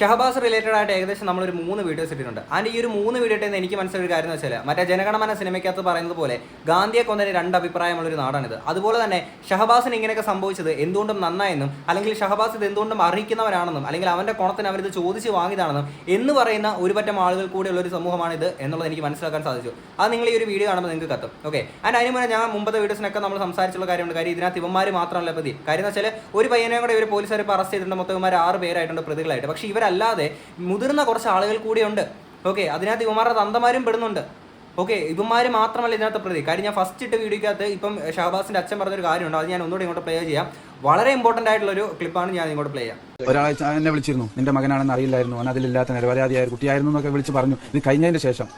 Shahbaz related ആയിട്ട് ഏകദേശം നമ്മളൊരു 3 വീഡിയോസ് ഇട്ടിട്ടുണ്ട്. ആൻഡ് ഈ ഒരു 3 വീഡിയോ ഇട്ടെന്ന് എനിക്ക് മനസ്സിലൊരു കാര്യം എന്ന് വെച്ചാൽ മറ്റേ ജനഗണമന സിനിമയ്ക്കകത്ത് പറയുന്നത് പോലെ ഗാന്ധിയെ കൊന്നതിന് 2 അഭിപ്രായമുള്ളൊരു നാടാണിത്. അതുപോലെ തന്നെ ഷഹബാസിന് ഇങ്ങനെയൊക്കെ സംഭവിച്ചത് എന്തുകൊണ്ടും നന്നായെന്നും അല്ലെങ്കിൽ ഷഹബാസ് ഇത് എന്തുകൊണ്ടും അറിയിക്കുന്നവരാണെന്നും അല്ലെങ്കിൽ അവൻ്റെ കുണത്തിന് അവരിത് ചോദിച്ച് വാങ്ങിയതാണെന്നും എന്ന് പറയുന്ന ഒരു പറ്റം ആളുകൾ കൂടെയുള്ള ഒരു സമൂഹമാണിത് എന്നുള്ളത് എനിക്ക് മനസ്സിലാക്കാൻ സാധിച്ചു. അത് നിങ്ങൾ ഈ ഒരു വീഡിയോ കാണുമ്പോൾ നിങ്ങൾക്ക് കത്തും. ഓക്കെ, ആൻഡ് അതിന് മുന്നേ ഞാൻ മുമ്പത്തെ വീഡിയോസിനൊക്കെ നമ്മൾ സംസാരിച്ചുള്ള കാര്യമുണ്ട്. കാര്യം ഇതിനകത്ത് ഇവന്മാർ മാത്രമല്ല പ്രതി. കാര്യം എന്ന് വെച്ചാൽ ഒരു പയ്യനെ കൂടെ ഇവർ പോലീസുകാർ ഇപ്പോൾ അറസ്റ്റ് ചെയ്തിട്ടുണ്ട്. മൊത്തം ഇവന്മാർ 6 പേരായിട്ടുണ്ട് പ്രതികളായിട്ട്. പക്ഷേ ഇവരല്ലാതെ മുതിർന്ന കുറച്ച് ആളുകൾ കൂടിയുണ്ട്. ഓക്കെ, അതിനകത്ത് ഇവന്മാരുടെ തന്തമാരും പെടുന്നുണ്ട്. ഓക്കെ, ഇവന്മാർ മാത്രമല്ല ഇതിനകത്ത് പ്രതി. കാര്യം ഞാൻ ഫസ്റ്റ് ഇട്ട് വീഡിയോക്കകത്ത് ഇപ്പം ഷഹബാസിന്റെ അച്ഛൻ പറഞ്ഞൊരു കാര്യമുണ്ട്. അത് ഞാൻ ഒന്നുകൂടി ഇങ്ങോട്ട് പ്ലേ ചെയ്യാം. വളരെ ഇമ്പോർട്ടന്റ് ആയിട്ടുള്ള ഒരു ക്ലിപ്പാണ് ഞാൻ ഇങ്ങോട്ട് പ്ലേ ചെയ്യാം. ഒരാളെ എന്നെ വിളിച്ചിരുന്നു, നിന്റെ മകനാണെന്ന് അറിയില്ലായിരുന്നു, അവൻ അതിലില്ലാത്ത നിരപരാധിയായ കുട്ടിയായിരുന്നു എന്നൊക്കെ വിളിച്ച് പറഞ്ഞു. ഇത് കഴിഞ്ഞതിന് ശേഷം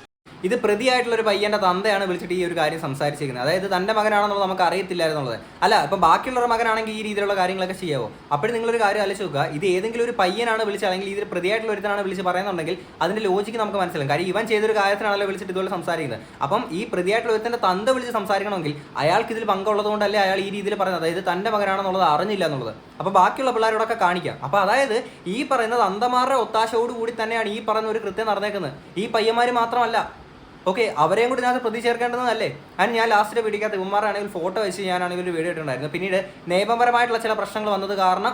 ഇത് പ്രതിയായിട്ടുള്ള ഒരു പയ്യന്റെ തന്തയാണ് വിളിച്ചിട്ട് ഈ ഒരു കാര്യം സംസാരിച്ചിരിക്കുന്നത്. അതായത് തന്റെ മകനാണെന്നുള്ളത് നമുക്ക് അറിയത്തില്ലായിരുന്നുള്ളത്. അല്ല, ഇപ്പം ബാക്കിയുള്ളവരുടെ മകനാണെങ്കിൽ ഈ രീതിയിലുള്ള കാര്യങ്ങളൊക്കെ ചെയ്യാവോ? അപ്പോഴും നിങ്ങളൊരു കാര്യം ആലോചിച്ച് നോക്കുക. ഇത് ഏതെങ്കിലും ഒരു പയ്യനാണ് വിളിച്ച് അല്ലെങ്കിൽ ഇതിൽ പ്രതിയായിട്ടുള്ള ഒരുത്തനാണ് വിളിച്ച് പറയുന്നുണ്ടെങ്കിൽ അതിന്റെ ലോജിക്ക് നമുക്ക് മനസ്സിലാവും. കാര്യം ഇവൻ ചെയ്തൊരു കാര്യത്തിനാണല്ലോ വിളിച്ചിട്ട് ഇതുപോലെ സംസാരിക്കുന്നത്. അപ്പം ഈ പ്രതിയായിട്ടുള്ള ഒരുത്തന്റെ തന്ത വിളിച്ച് സംസാരിക്കണമെങ്കിൽ അയാൾക്ക് ഇതിൽ പങ്കുള്ളത് കൊണ്ടല്ലേ അയാൾ ഈ രീതിയിൽ പറയുന്നത്. അതായത് തന്റെ മകനാണെന്നുള്ളത് അറിഞ്ഞില്ല എന്നുള്ളത്. അപ്പോൾ ബാക്കിയുള്ള പിള്ളേരോടൊക്കെ കാണിക്കാം. അപ്പോൾ അതായത് ഈ പറയുന്നത് അന്തമാരുടെ ഒത്താശയോടുകൂടി തന്നെയാണ് ഈ പറയുന്ന ഒരു കൃത്യം നടന്നേക്കുന്നത്. ഈ പയ്യന്മാർ മാത്രമല്ല. ഓക്കെ, അവരെയും കൂടി ഇതിനകത്ത് പ്രതി ചേർക്കേണ്ടതല്ലേ? അതിന് ഞാൻ ലാസ്റ്റിൽ പിടിക്കാത്ത ഇവന്മാരാണെങ്കിൽ ഫോട്ടോ വെച്ച് ഞാനാണെങ്കിൽ ഒരു വീഡിയോ ഇട്ടുണ്ടായിരുന്നു. പിന്നീട് നിയമപരമായിട്ടുള്ള ചില പ്രശ്നങ്ങൾ വന്നത് കാരണം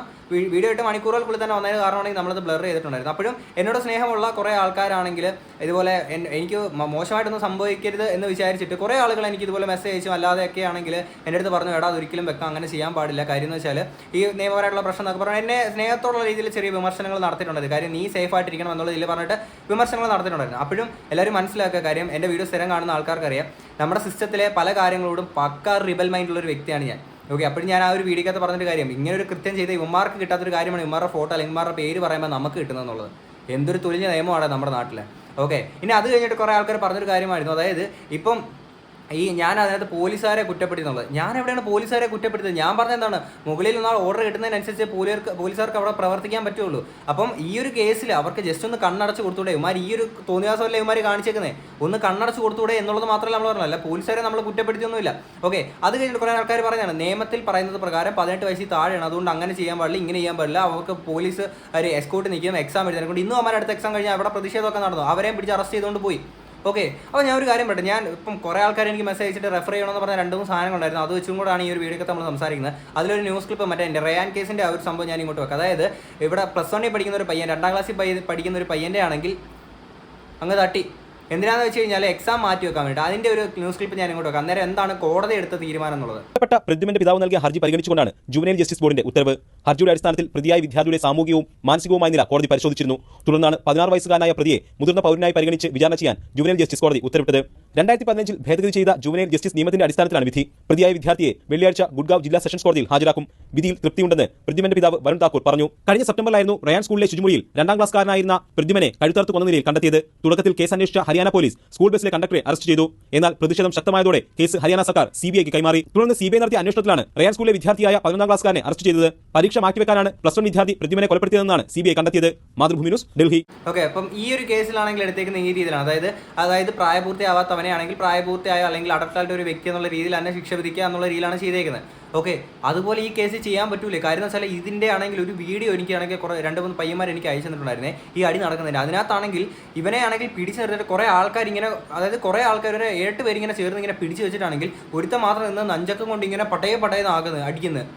വീഡിയോ ഇട്ട് മണിക്കൂറുകൾക്കുള്ളിൽ തന്നെ വന്നതിന് കാരണമാണെങ്കിൽ നമ്മളത് ബ്ലർ ചെയ്തിട്ടുണ്ടായിരുന്നു. അപ്പോഴും എന്നോട് സ്നേഹമുള്ള കുറേ ആൾക്കാരാണെങ്കിൽ ഇതുപോലെ എനിക്ക് മോശമായിട്ടൊന്നും സംഭവിക്കരുത് എന്ന് വിചാരിച്ചിട്ട് കുറേ ആളുകൾ എനിക്ക് ഇതുപോലെ മെസ്സേജ് അയച്ചും അല്ലാതെയൊക്കെ ആണെങ്കിൽ എൻ്റെ അടുത്ത് പറഞ്ഞു, എടാ അതൊരിക്കലും വെക്കാം, അങ്ങനെ ചെയ്യാൻ പാടില്ല. കാര്യം എന്ന് വെച്ചാൽ ഈ നിയമപരമായിട്ടുള്ള പ്രശ്നം എന്നൊക്കെ പറഞ്ഞാൽ എന്നെ സ്നേഹത്തോടുള്ള രീതിയിൽ ചെറിയ വിമർശനങ്ങൾ നടത്തിയിട്ടുണ്ടായിരുന്നു. കാര്യം നീ സേഫ് ആയിട്ടിരിക്കണം എന്നുള്ള ഇതിൽ പറഞ്ഞിട്ട് വിമർശനങ്ങൾ നടത്തിയിട്ടുണ്ടായിരുന്നു. അപ്പോഴും എല്ലാവരും മനസ്സിലാക്കുക, കാര്യം എൻ്റെ വീഡിയോ സ്ഥിരം കാണുന്ന ആൾക്കാർക്കറിയാം നമ്മുടെ സിസ്റ്റത്തിലെ പല കാര്യങ്ങളോടും പക്കാ റിബൽ മൈൻഡുള്ള ഒരു വ്യക്തിയാണ് ഞാൻ. ഓക്കെ, അപ്പോൾ ഞാൻ ആ ഒരു വീഡിയോക്കകത്ത് പറഞ്ഞൊരു കാര്യം, ഇങ്ങനെ ഒരു കൃത്യം ചെയ്ത ഇവന്മാർക്ക് കിട്ടാത്തൊരു കാര്യമാണ് ഇവന്മാരുടെ ഫോട്ടോ അല്ലെങ്കിൽ ഇവന്മാരുടെ പേര് പറയുമ്പോൾ നമുക്ക് കിട്ടുന്നതെന്നുള്ളത്. എന്തൊരു തുലിഞ്ഞ നിയമമാണ് നമ്മുടെ നാട്ടിൽ. ഓക്കെ, ഇനി അത് കഴിഞ്ഞിട്ട് കുറേ ആൾക്കാർ പറഞ്ഞൊരു കാര്യമായിരുന്നു. അതായത് ഇപ്പം ഞാൻ അതിനകത്ത് പോലീസുകാരെ കുറ്റപ്പെടുത്തുന്നത്. ഞാൻ എവിടെയാണ് പോലീസുകാരെ കുറ്റപ്പെടുത്തുന്നത്? ഞാൻ പറഞ്ഞ എന്താണ്, മുകളിൽ നിന്നാൽ ഓർഡർ കിട്ടുന്നതിനനുസരിച്ച് പോലീസുകാർക്ക് അവിടെ പ്രവർത്തിക്കാൻ പറ്റുള്ളൂ. അപ്പം ഈ ഒരു കേസിൽ അവർക്ക് ജസ്റ്റ് ഒന്ന് കണ്ണടച്ച് കൊടുത്തൂടെ? ഇവന്മാർ ഈ ഒരു തോന്നിയാസമല്ലേ ഇവന്മാർ കാണിച്ചേക്കുന്നത്? ഒന്ന് കണ്ണടച്ച് കൊടുത്തൂടെ എന്നുള്ളത് മാത്രമല്ല നമ്മൾ പറഞ്ഞത്. അല്ല, പോലീസുകാരെ നമ്മൾ കുറ്റപ്പെടുത്തിയൊന്നുമില്ല. ഓക്കെ, അത് കഴിഞ്ഞിട്ട് കുറേ ആൾക്കാർ പറയുന്നതാണ് നിയമത്തിൽ പറയുന്നത് പ്രകാരം 18 വയസ്സിൽ താഴെയാണ്, അതുകൊണ്ട് അങ്ങനെ ചെയ്യാൻ പാടില്ല, ഇങ്ങനെ ചെയ്യാൻ പാടില്ല. അവർക്ക് പോലീസ് ഒരു എസ്കോർട്ട് നിൽക്കും, എക്സാം എഴുതാൻ. ഇന്നും അവന്മാരുടെ അടുത്ത എക്സാം കഴിഞ്ഞാൽ അവിടെ പ്രതിഷേധമൊക്കെ നടന്നു, അവരെയും പിടിച്ച് അറസ്റ്റ് ചെയ്തുകൊണ്ട് പോയി. ഓക്കെ, അപ്പോൾ ഞാൻ ഒരു കാര്യം പറയട്ടെ. ഞാൻ ഇപ്പം കുറേ ആൾക്കാർ എനിക്ക് മെസ്സേജ് അയച്ചിട്ട് റെഫർ ചെയ്യണമെന്ന് പറഞ്ഞ 2-3 സാധനങ്ങളുണ്ടായിരുന്നു. അത് വെച്ചും കൂടാണ് ഈ ഒരു വീഡിയോ നമ്മൾ സംസാരിക്കുന്നത്. അതിലൊരു ന്യൂസ് ക്ലിപ്പ് മറ്റേ എൻ്റെ റയാൻ കേസിൻ്റെ ആ ഒരു സംഭവം ഞാൻ ഇങ്ങോട്ട് വെക്കാം. അതായത് ഇവിടെ +1 പഠിക്കുന്ന ഒരു പയ്യൻ, 2ാം ക്ലാസ്സിൽ പഠിക്കുന്ന ഒരു പയ്യൻ്റെ ആണെങ്കിൽ അങ്ങ് തട്ടി. എന്തിനാണെന്ന് വെച്ച് കഴിഞ്ഞാൽ എക്സാം മാറ്റി വെക്കാൻ വേണ്ടി. അതിൻ്റെ ഒരു ന്യൂസ് ക്ലിപ്പ് ഞാൻ ഇങ്ങോട്ട് വെക്കാം. അന്നേരം എന്താണ് കോടതി എടുത്ത തീരുമാനം എന്നുള്ളത്. പ്രതിമന്റെ പിതാവ് നൽകിയ ഹർജി പരിഗണിച്ചുകൊണ്ടാണ് ജുവനൈൽ ജസ്റ്റിസ് ബോർഡിന്റെ ഉത്തരവ്. ഹർജിയുടെ അടിസ്ഥാനത്തിൽ പ്രതിയായ വിദ്യാർത്ഥിയുടെ സാമൂഹികവും മാനസികവുമായ നില കോടതി പരിശോധിച്ചിരുന്നു. തുടർന്നാണ് 16 വയസ്സുകാരനായ പ്രതിയെ മുതിർന്ന പൗരനായി പരിഗണിച്ച് വിചാരണ ചെയ്യാൻ ജുവനൈൽ ജസ്റ്റിസ് കോടതി ഉത്തരവിട്ടത്. 2015 ഭേദഗതി ചെയ്ത ജുവനൈൽ ജസ്റ്റിസ് നിയമത്തിന്റെ അടിസ്ഥാനത്തിലാണ് വിധി. പ്രതിയായ വിദ്യാർത്ഥിയെ വെള്ളിയാഴ്ച ഗുഡ്ഗാവ് ജില്ലാ സെഷൻസ് കോടതിയിൽ ഹാജരാക്കും. വിധിയിൽ തൃപ്തിയുണ്ടെന്ന് പ്രതിമന്റെ പിതാവ് വരുൺ താക്കൂർ പറഞ്ഞു. കഴിഞ്ഞ സെപ്റ്റംബറിലായിരുന്നു റയാൻ സ്കൂളിലെ ശുചിമുറിയിൽ 2ാം ക്ലാസ്സുകാരനായിരുന്ന പ്രതിമനെ കഴുത്തറുത്ത് കൊന്ന നിലയിൽ കണ്ടെത്തിയത്. തുടക്കത്തിൽ കേസ് അന്വേഷിച്ച ഹരിയാന പോലീസ് സ്കൂൾ ബസിലെ കണ്ടക്ടറെ അറസ്റ്റ് ചെയ്തു. എന്നാൽ പ്രതിഷേധം ശക്തമായതോടെ കേസ് ഹരിയാന സർക്കാർ CBIക്ക് കൈമാറി. തുടർന്ന് CBI നടത്തിയ അന്വേഷണത്തിലാണ് റയാൻ സ്കൂളിലെ വിദ്യാർത്ഥിയായ 11ാം ക്ലാസ്സുകാരനെ അറസ്റ്റ് ചെയ്തത്. പരീക്ഷ മാറ്റിവെക്കാനാണ് +1 വിദ്യാർത്ഥി പ്രതിമനെ കൊലപ്പെടുത്തിയതെന്നാണ് CBI കണ്ടെത്തിയത്. മാതൃഭൂമി ന്യൂസ്, ഡൽഹി. ഓക്കെ, അപ്പം ഈ ഒരു കേസിലാണെങ്കിൽ എടുത്തേക്കുന്ന ഈ രീതിയിലാണ്. അതായത് പ്രായപൂർത്തിയാവാത്തവനെയാണെങ്കിൽ പ്രായപൂർത്തിയായ അല്ലെങ്കിൽ അഡൽട്ടായിട്ട് ഒരു വ്യക്തി എന്നുള്ള രീതിയിൽ തന്നെ ശിക്ഷ വിധിക്കുക എന്നുള്ള രീതിയിലാണ് ചെയ്തേക്കുന്നത്. ഓക്കെ, അതുപോലെ ഈ കേസ് ചെയ്യാൻ പറ്റൂലേ? കാര്യം എന്ന് വെച്ചാൽ ഇതിൻ്റെ ആണെങ്കിൽ ഒരു വീഡിയോ എനിക്കാണെങ്കിൽ കുറേ 2-3 പയ്യന്മാർ എനിക്ക് അയച്ചു തന്നിട്ടുണ്ടായിരുന്നേ ഈ അടി നടക്കുന്നതിൻ്റെ. അതിനകത്താണെങ്കിൽ ഇവനെ ആണെങ്കിൽ പിടിച്ച് നിർത്തിയിട്ട് കുറേ ആൾക്കാർ ഇങ്ങനെ, അതായത് കുറേ ആൾക്കാർ ഒരു 7 പേര് ഇങ്ങനെ ചേർന്ന് ഇങ്ങനെ പിടിച്ച് വെച്ചിട്ടാണെങ്കിൽ ഒരുത്തം മാത്രം നിന്ന് നഞ്ചക്കം കൊണ്ട് ഇങ്ങനെ പട്ടയെന്നാകുന്നത് അടിക്കുന്നത്.